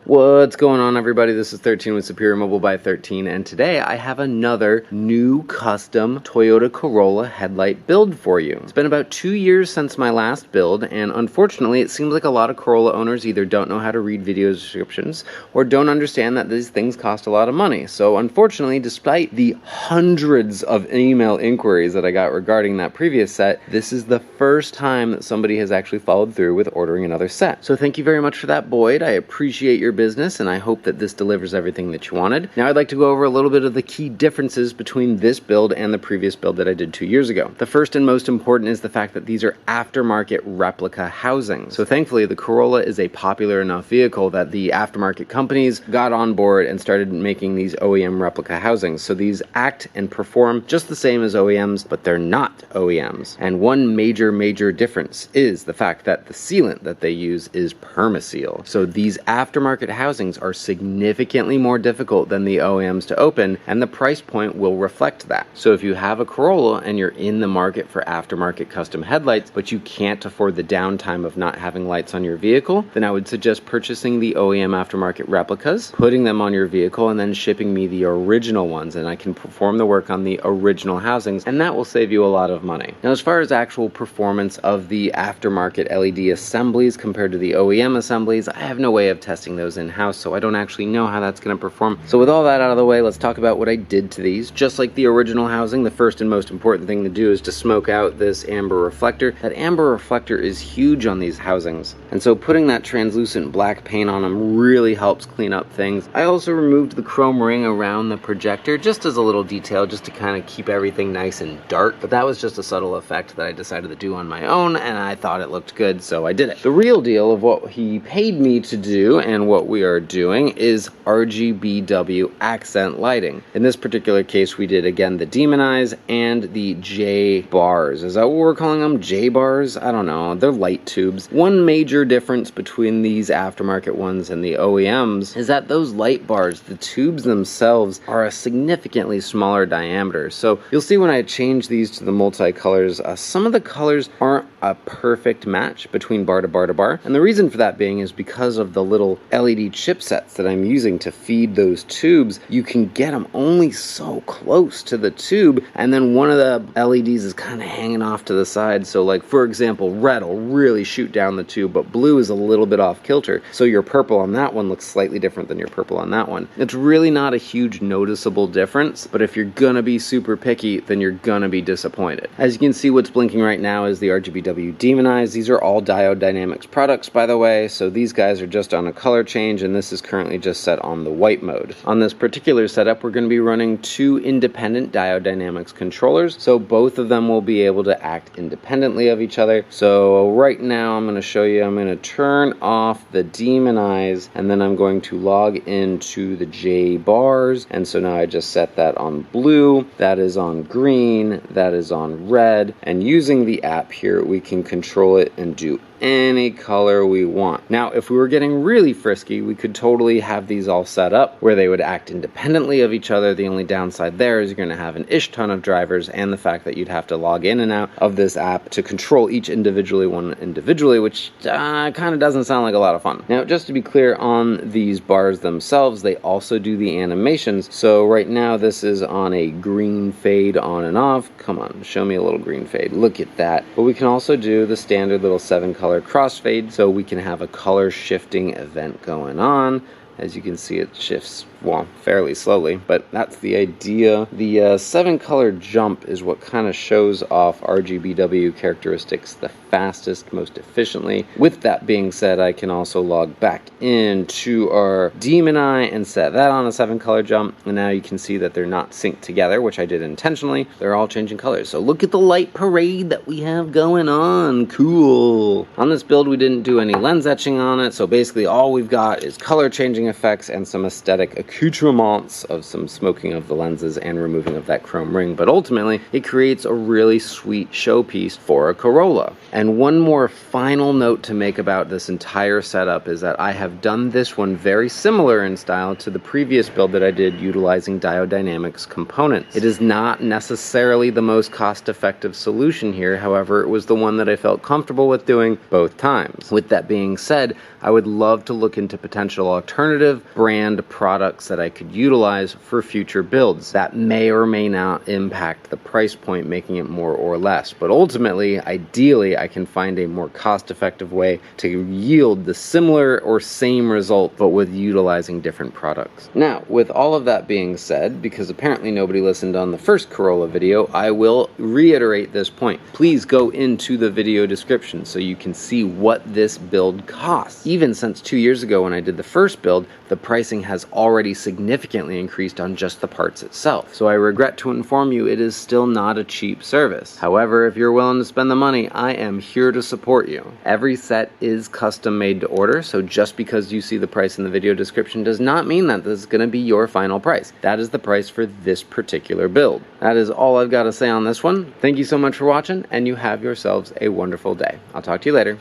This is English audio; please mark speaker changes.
Speaker 1: What's going on, everybody? This is 13 with Superior Mobile by 13, and today I have another new custom Toyota Corolla headlight build for you. It's been about 2 years since my last build, and unfortunately it seems like a lot of Corolla owners either don't know how to read video descriptions or don't understand that these things cost a lot of money. So unfortunately, despite the hundreds of email inquiries that I got regarding that previous set, this is the first time that somebody has actually followed through with ordering another set. So thank you very much for that, Boyd. I appreciate your business, and I hope that this delivers everything that you wanted. Now I'd like to go over a little bit of the key differences between this build and the previous build that I did 2 years ago. The first and most important is the fact that these are aftermarket replica housings. So thankfully the Corolla is a popular enough vehicle that the aftermarket companies got on board and started making these OEM replica housings. So these act and perform just the same as OEMs, but they're not OEMs. And one major difference is the fact that the sealant that they use is PermaSeal. So these aftermarket housings are significantly more difficult than the OEMs to open, and the price point will reflect that. So if you have a Corolla and you're in the market for aftermarket custom headlights, but you can't afford the downtime of not having lights on your vehicle, then I would suggest purchasing the OEM aftermarket replicas, putting them on your vehicle, and then shipping me the original ones, and I can perform the work on the original housings, and that will save you a lot of money. Now, as far as actual performance of the aftermarket LED assemblies compared to the OEM assemblies, I have no way of testing those in-house, so I don't actually know how that's going to perform. So with all that out of the way, let's talk about what I did to these. Just like the original housing, the first and most important thing to do is to smoke out this amber reflector. That amber reflector is huge on these housings, and so putting that translucent black paint on them really helps clean up things. I also removed the chrome ring around the projector just as a little detail, just to kind of keep everything nice and dark, but that was just a subtle effect that I decided to do on my own, and I thought it looked good, so I did it. The real deal of what he paid me to do and what we are doing is Rgbw accent lighting. In this particular case, we did again the demon eyes and the J bars. Is that what we're calling them? J bars? I don't know. They're light tubes. One major difference between these aftermarket ones and the OEMs is that those light bars, the tubes themselves, are a significantly smaller diameter. So you'll see when I change these to the multicolors, some of the colors aren't a perfect match between bar to bar to bar. And the reason for that being is because of the little LED chipsets that I'm using to feed those tubes. You can get them only so close to the tube, and then one of the LEDs is kind of hanging off to the side. So like, for example, red will really shoot down the tube, but blue is a little bit off kilter. So your purple on that one looks slightly different than your purple on that one. It's really not a huge noticeable difference, but if you're gonna be super picky, then you're gonna be disappointed. As you can see, what's blinking right now is the Rgbw Demon Eyes. These are all Diode Dynamics products, by the way, so these guys are just on a color change, and this is currently just set on the white mode. On this particular setup, we're going to be running 2 independent Diode Dynamics controllers, so both of them will be able to act independently of each other. So right now I'm going to show you, I'm going to turn off the Demon Eyes, and then I'm going to log into the J bars, and so now I just set that on blue, that is on green, that is on red, and using the app here we can control it and do any color we want. Now, if we were getting really frisky, we could totally have these all set up where they would act independently of each other. The only downside there is you're going to have an ish ton of drivers, and the fact that you'd have to log in and out of this app to control each one individually, which kind of doesn't sound like a lot of fun. Now, just to be clear, on these bars themselves, they also do the animations. So right now this is on a green fade on and off. Come on, show me a little green fade. Look at that. But we can also do the standard little 7-color crossfade, so we can have a color shifting event going on. As you can see, it shifts, well, fairly slowly, but that's the idea. The 7-color jump is what kind of shows off Rgbw characteristics the fastest, most efficiently. With that being said, I can also log back into our Demon Eye and set that on a 7-color jump, and now you can see that they're not synced together, which I did intentionally. They're all changing colors. So look at the light parade that we have going on. Cool. On this build, we didn't do any lens etching on it, so basically all we've got is color changing effects and some aesthetic accoutrements of some smoking of the lenses and removing of that chrome ring, but ultimately it creates a really sweet showpiece for a Corolla. And one more final note to make about this entire setup is that I have done this one very similar in style to the previous build that I did utilizing Diode Dynamics components. It is not necessarily the most cost-effective solution here, however, it was the one that I felt comfortable with doing both times. With that being said, I would love to look into potential alternative brand products that I could utilize for future builds that may or may not impact the price point, making it more or less. But ultimately, ideally, I can find a more cost-effective way to yield the similar or same result, but with utilizing different products. Now, with all of that being said, because apparently nobody listened on the first Corolla video, I will reiterate this point. Please go into the video description so you can see what this build costs. Even since 2 years ago when I did the first build, the pricing has already significantly increased on just the parts itself. So I regret to inform you it is still not a cheap service. However, if you're willing to spend the money, I am here to support you. Every set is custom made to order, so just because you see the price in the video description does not mean that this is going to be your final price. That is the price for this particular build. That is all I've got to say on this one. Thank you so much for watching, and you have yourselves a wonderful day. I'll talk to you later.